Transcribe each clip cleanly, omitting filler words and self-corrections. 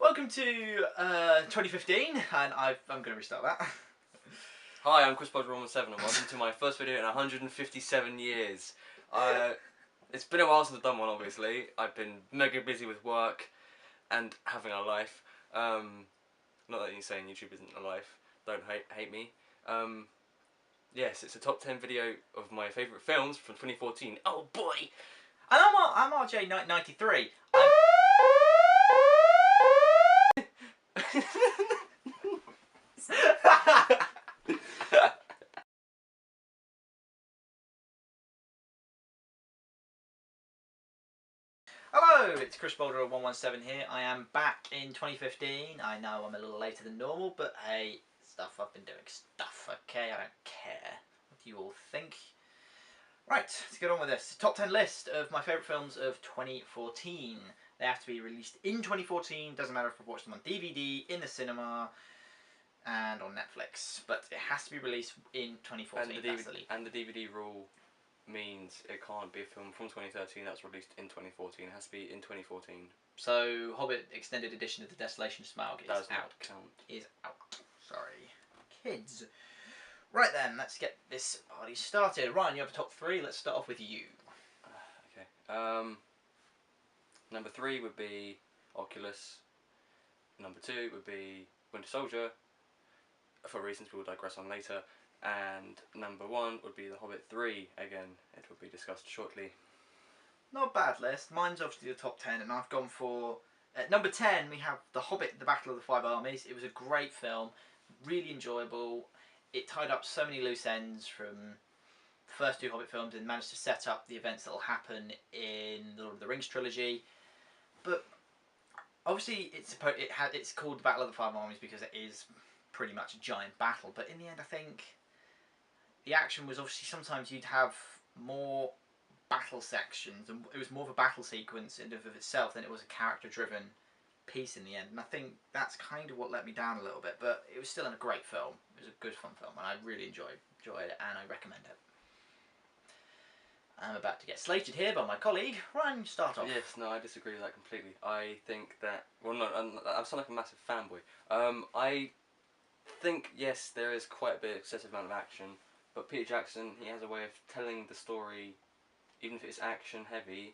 Welcome to 2015, and I'm going to restart that. Hi, I'm Chris Bodger 117 and welcome to my first video in 157 years. It's been a while since I've done one, obviously. I've been mega busy with work and having a life. Not that you're saying YouTube isn't a life, don't hate me. Yes, it's a top 10 video of my favourite films from 2014. Oh boy! And I'm RJ93. Hello, it's Chris Boulder 117 here. I am back in 2015. I know I'm a little later than normal, but hey, I've been doing stuff, okay? I don't care what you all think. Right, let's get on with this. Top 10 list of my favourite films of 2014. They have to be released in 2014. Doesn't matter if I've watched them on DVD, in the cinema, and on Netflix. But it has to be released in 2014. And the DVD rule means it can't be a film from 2013 that's released in 2014. It has to be in 2014. So, Hobbit Extended Edition of the Desolation of Smaug is Does out. not count. Is out. Sorry. Kids. Right then, let's get this party started. Ryan, you have a top 3. Let's start off with you. Okay. Number 3 would be Oculus. Number 2 would be Winter Soldier, for reasons we will digress on later. And number 1 would be The Hobbit 3. Again, it will be discussed shortly. Not a bad list. Mine's obviously the top 10, and I've gone for... At number 10, we have The Hobbit, The Battle of the Five Armies. It was a great film, really enjoyable. It tied up so many loose ends from the first 2 Hobbit films and managed to set up the events that will happen in the Lord of the Rings trilogy. But obviously, it's called The Battle of the Five Armies because it is pretty much a giant battle. But in the end, I think the action was obviously sometimes you'd have more battle sections, and it was more of a battle sequence in of itself than it was a character-driven piece in the end. And I think that's kind of what let me down a little bit. But it was still a great film. It was a good fun film, and I really enjoyed it, and I recommend it. I'm about to get slated here by my colleague. Ryan, start off. Yes, no, I disagree with that completely. I think that... Well, no, I sound like a massive fanboy. I think, yes, there is quite a bit of excessive amount of action, but Peter Jackson, he has a way of telling the story, even if it's action-heavy,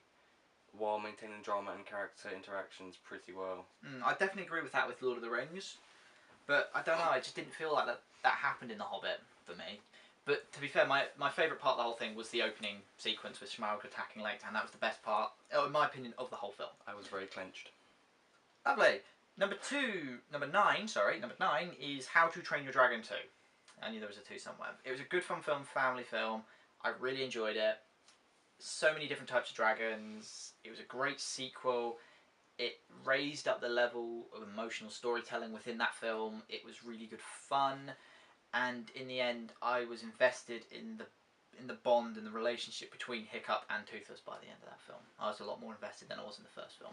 while maintaining drama and character interactions pretty well. I definitely agree with that with Lord of the Rings, but I don't know, I just didn't feel like that happened in The Hobbit for me. But to be fair, my favourite part of the whole thing was the opening sequence with Smaug attacking Lake Town. That was the best part, in my opinion, of the whole film. I was very clenched. Lovely. Number 9 is How to Train Your Dragon 2. I knew there was a 2 somewhere. It was a good fun film, family film. I really enjoyed it. So many different types of dragons. It was a great sequel. It raised up the level of emotional storytelling within that film. It was really good fun. And in the end, I was invested in the bond and the relationship between Hiccup and Toothless by the end of that film. I was a lot more invested than I was in the first film.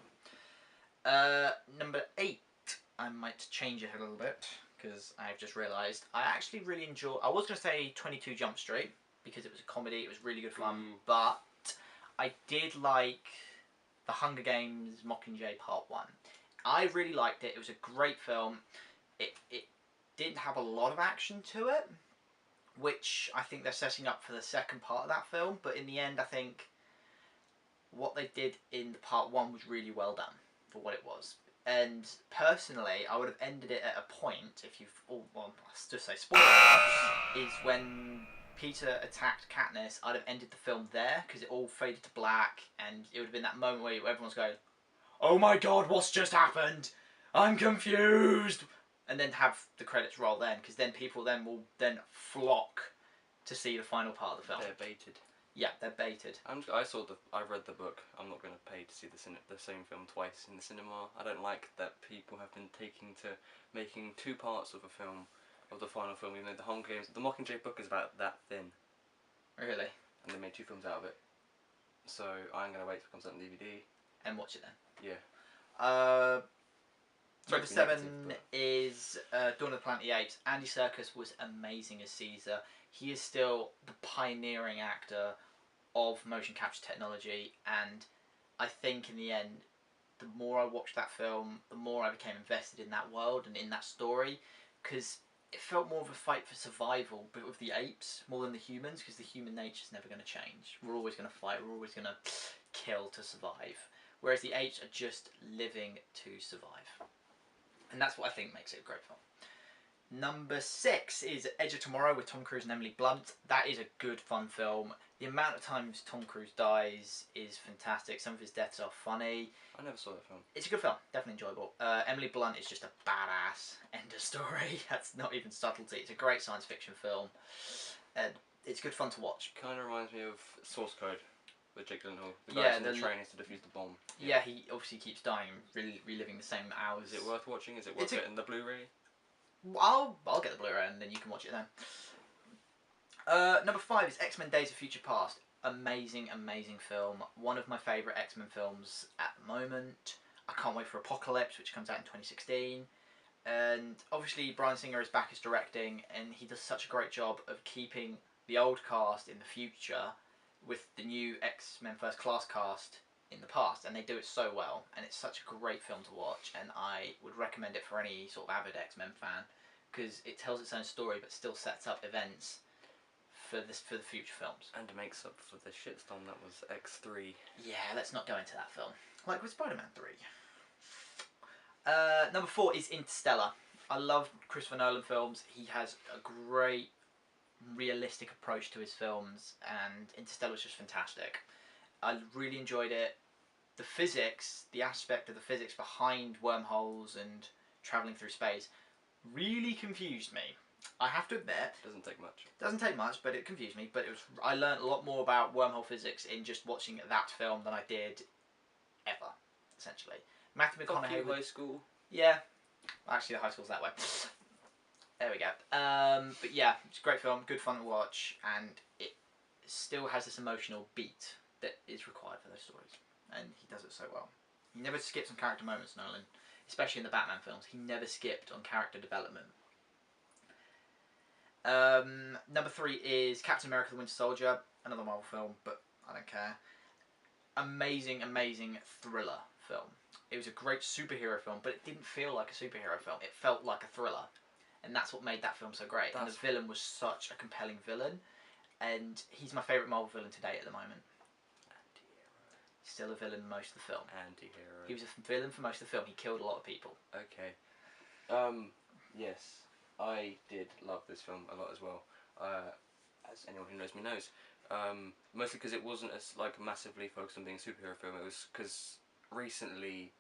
Number 8, I might change it a little bit because I've just realised I actually really enjoy. I was going to say 22 Jump Street because it was a comedy. It was really good fun, but I did like The Hunger Games Mockingjay Part 1. I really liked it. It was a great film. It didn't have a lot of action to it, which I think they're setting up for the second part of that film, but in the end I think what they did in the part 1 was really well done for what it was. And personally, I would have ended it at a point, if you've... well, let's just say spoiler, is when Peter attacked Katniss, I'd have ended the film there, because it all faded to black, and it would have been that moment where everyone's going, "Oh my god, what's just happened? I'm confused!" And then have the credits roll then, because then people will flock to see the final part of the film. They're baited. Yeah, they're baited. I read the book. I'm not going to pay to see the same film twice in the cinema. I don't like that people have been making 2 parts of a film, of the final film, even though the Hunger Games, the Mockingjay book is about that thin. Really? And they made 2 films out of it. So I'm going to wait till it comes out on DVD. And watch it then. Yeah. Number 7 is Dawn of the Planet of the Apes. Andy Serkis was amazing as Caesar. He is still the pioneering actor of motion capture technology, and I think in the end the more I watched that film, the more I became invested in that world and in that story, because it felt more of a fight for survival, but with the apes more than the humans, because the human nature is never going to change. We're always going to fight. We're always going to kill to survive. Whereas the apes are just living to survive, and that's what I think makes it a great film. Number 6 is Edge of Tomorrow with Tom Cruise and Emily Blunt. That is a good, fun film. The amount of times Tom Cruise dies is fantastic. Some of his deaths are funny. I never saw that film. It's a good film, definitely enjoyable. Emily Blunt is just a badass. End of story. That's not even subtlety. It's a great science fiction film. It's good fun to watch. Kind of reminds me of Source Code with Jake Gyllenhaal. The Yeah, guy in the train has to defuse the bomb. Yeah, he obviously keeps dying and reliving the same hours. Is it worth watching? Is it worth getting the Blu-ray? I'll get the Blu-ray and then you can watch it then. Number 5 is X-Men Days of Future Past. Amazing, amazing film. One of my favourite X-Men films at the moment. I can't wait for Apocalypse, which comes out in 2016. And obviously Bryan Singer is back as directing, and he does such a great job of keeping the old cast in the future with the new X-Men First Class cast in the past, and they do it so well, and it's such a great film to watch, and I would recommend it for any sort of avid X-Men fan, because it tells its own story but still sets up events for the future films. And makes up for the shitstorm that was X3. Yeah, let's not go into that film. Like with Spider-Man 3. Number 4 is Interstellar. I love Christopher Nolan films. He has a great realistic approach to his films, and Interstellar is just fantastic. I really enjoyed it. The physics, the aspect of the physics behind wormholes and travelling through space really confused me. I have to admit. Doesn't take much. Doesn't take much, but it confused me. But I learned a lot more about wormhole physics in just watching that film than I did ever, essentially. Matthew McConaughey. High school. Yeah. Actually, the high school's that way. There we go. But yeah, it's a great film, good fun to watch, and it still has this emotional beat that is required for those stories, and he does it so well. He never skips on character moments, Nolan, especially in the Batman films. He never skipped on character development. Number 3 is Captain America: The Winter Soldier, another Marvel film, but I don't care. Amazing, amazing thriller film. It was a great superhero film, but it didn't feel like a superhero film. It felt like a thriller. And that's what made that film so great. And the villain was such a compelling villain. And he's my favourite Marvel villain to date at the moment. Anti-hero. He's still a villain in most of the film. Anti-hero. He was a villain for most of the film. He killed a lot of people. Okay. Yes. I did love this film a lot as well. As anyone who knows me knows. Mostly because it wasn't as massively focused on being a superhero film. It was because recently...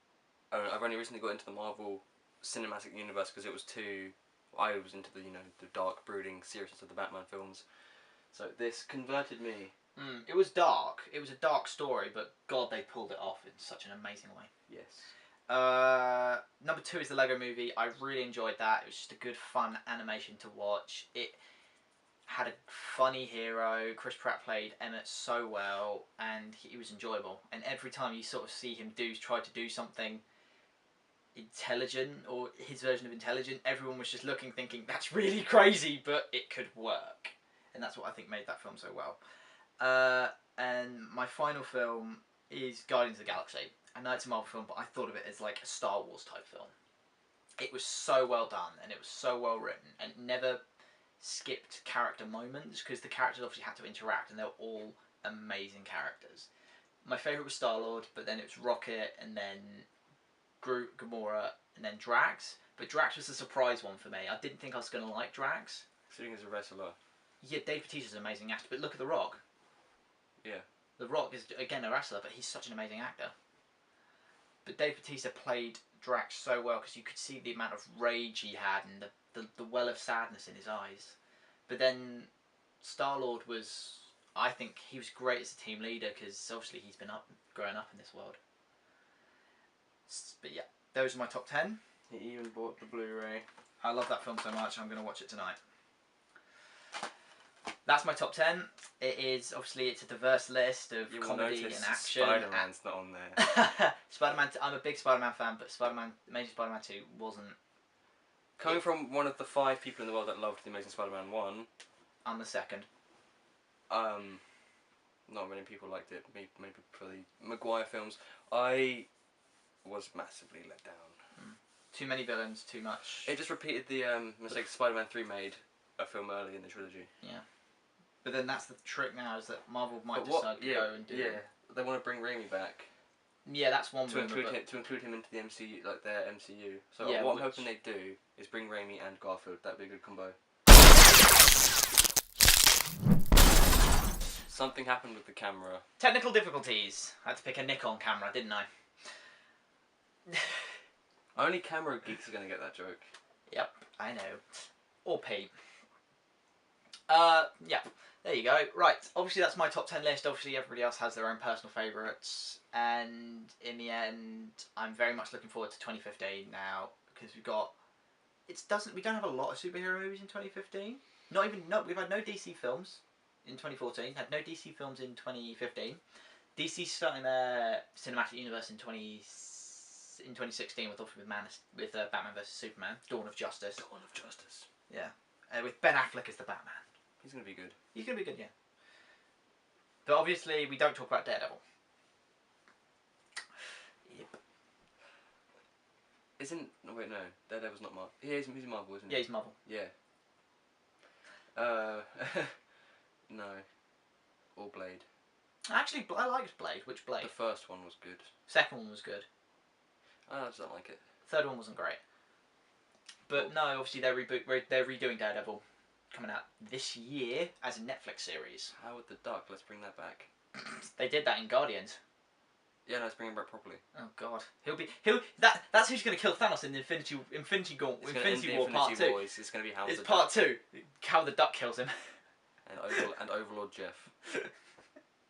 I've only recently got into the Marvel Cinematic Universe because it was too... I was into the the dark, brooding seriousness of the Batman films, so this converted me. It was dark. It was a dark story, but God, they pulled it off in such an amazing way. Yes. Number 2 is the Lego Movie. I really enjoyed that. It was just a good, fun animation to watch. It had a funny hero. Chris Pratt played Emmett so well, and he was enjoyable. And every time you sort of see him try to do something intelligent, or his version of intelligent, everyone was just looking thinking that's really crazy, but it could work, and that's what I think made that film so well. And my final film is Guardians of the Galaxy. I know it's a Marvel film, but I thought of it as like a Star Wars type film. It was so well done, and it was so well written, and never skipped character moments, because the characters obviously had to interact, and they were all amazing characters. My favourite was Star-Lord, but then it was Rocket, and then Groot, Gamora, and then Drax. But Drax was a surprise one for me. I didn't think I was going to like Drax. Considering he's a wrestler. Yeah, Dave Bautista's an amazing actor, but look at The Rock. Yeah. The Rock is, again, a wrestler, but he's such an amazing actor. But Dave Bautista played Drax so well, because you could see the amount of rage he had and the well of sadness in his eyes. But then Star-Lord was... I think he was great as a team leader, because obviously he's been growing up in this world. But yeah, those are my top 10. He even bought the Blu-ray. I love that film so much, I'm going to watch it tonight. That's my top 10. It's a diverse list of comedy and action. Spider-Man's not on there. Spider-Man, I'm a big Spider-Man fan, but Amazing Spider-Man 2 wasn't. Coming from one of the 5 people in the world that loved The Amazing Spider-Man 1. I'm the second. Not many people liked it, maybe for the Maguire films. I was massively let down. Too many villains, too much. It just repeated the mistake Spider-Man 3 made a film early in the trilogy. Yeah. But then that's the trick now, is that Marvel might But what- decide to yeah, go and do... Yeah, they want to bring Raimi back Yeah, that's one to rumour, include but- him, to include him into the MCU, like their MCU. So Yeah, what I'm which- hoping they do is bring Raimi and Garfield. That'd be a good combo. Something happened with the camera. Technical difficulties. I had to pick a Nikon camera, didn't I? Only camera geeks are gonna get that joke. Yep, I know. Or Pete. Yeah, there you go. Right, obviously that's my top 10 list. Obviously everybody else has their own personal favourites. And in the end, I'm very much looking forward to 2015 now. Because we've got... we don't have a lot of superhero movies in 2015. We've had no DC films in 2014. Had no DC films in 2015. DC's starting their cinematic universe in 2016 with Batman vs Superman, Dawn of Justice. Dawn of Justice. Yeah, with Ben Affleck as the Batman. He's gonna be good. He's gonna be good, yeah. But obviously, we don't talk about Daredevil. Yep. No, wait, no. Daredevil's not Marvel. Yeah, he's Marvel, isn't he? Yeah, he's Marvel. Yeah. No. Or Blade. Actually, I liked Blade. Which Blade? The first one was good. Second one was good. I just don't like it. Third one wasn't great. But no, obviously they're redoing Daredevil, coming out this year as a Netflix series. Howard the Duck. Let's bring that back. They did that in Guardians. Yeah, no, let's bring him back properly. Oh God, that's who's gonna kill Thanos in the Infinity War It's gonna end the War Part Infinity 2. War. It's gonna be Howard It's the Part Duck 2. How the Duck kills him. and Overlord Jeff.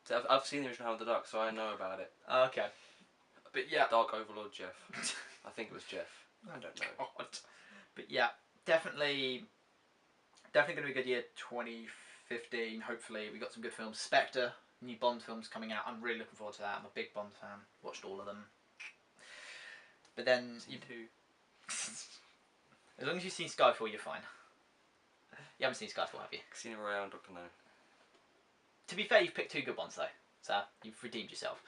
So I've seen the original Howard the Duck, so I know about it. Okay. But yeah. Dark Overlord Jeff. I think it was Jeff. I don't know. God. But yeah, definitely going to be a good year 2015. Hopefully we got some good films. Spectre, new Bond films coming out. I'm really looking forward to that. I'm a big Bond fan. Watched all of them. But then You too. as long as you've seen Skyfall, you're fine. You haven't seen Skyfall, have you? Casino Royale and Doctor No. To be fair, you've picked two good ones though, so you've redeemed yourself.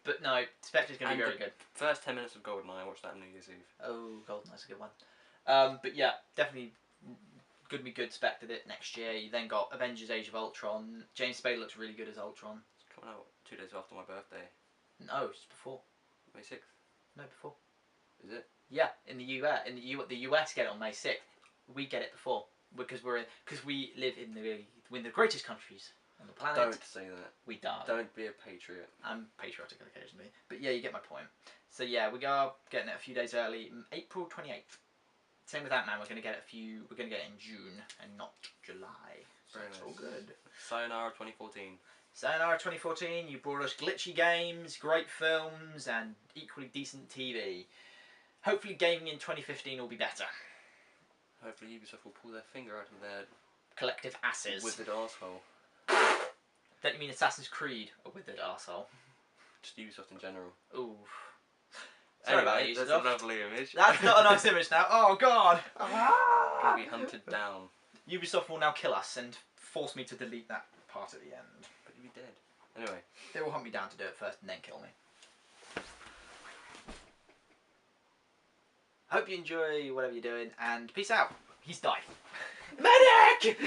But no, Spectre's going to be very good. First 10 minutes of GoldenEye, I watched that on New Year's Eve. Oh, GoldenEye's a good one. But yeah, definitely going to be good. Spectre it next year. You then got Avengers: Age of Ultron. James Spader looks really good as Ultron. It's coming out 2 days after my birthday. No, it's before. May 6th. No, before. Is it? Yeah, in the US, the US get it on May 6th. We get it before because we live in the greatest countries on the planet. Don't say that. We don't. Don't be a patriot. I'm patriotic occasionally, but yeah, you get my point. So yeah, we are getting it a few days early, April 28th. Same with Ant-Man. We're gonna get it in June and not July. So Very it's nice. all good. Sayonara 2014. Sayonara 2014. You brought us glitchy games, great films, and equally decent TV. Hopefully, gaming in 2015 will be better. Hopefully Ubisoft will pull their finger out of their Collective asses. withered arsehole. Don't you mean Assassin's Creed, a withered arsehole? Just Ubisoft in general. Ooh. Sorry about Anyway, that, that's Ubisoft. a lovely image. That's not a nice image now. Oh God. Gonna be hunted down. Ubisoft will now kill us and force me to delete that part at the end. But you'll be dead. Anyway. They will hunt me down to do it first and then kill me. Hope you enjoy whatever you're doing and peace out. He's died. Medic!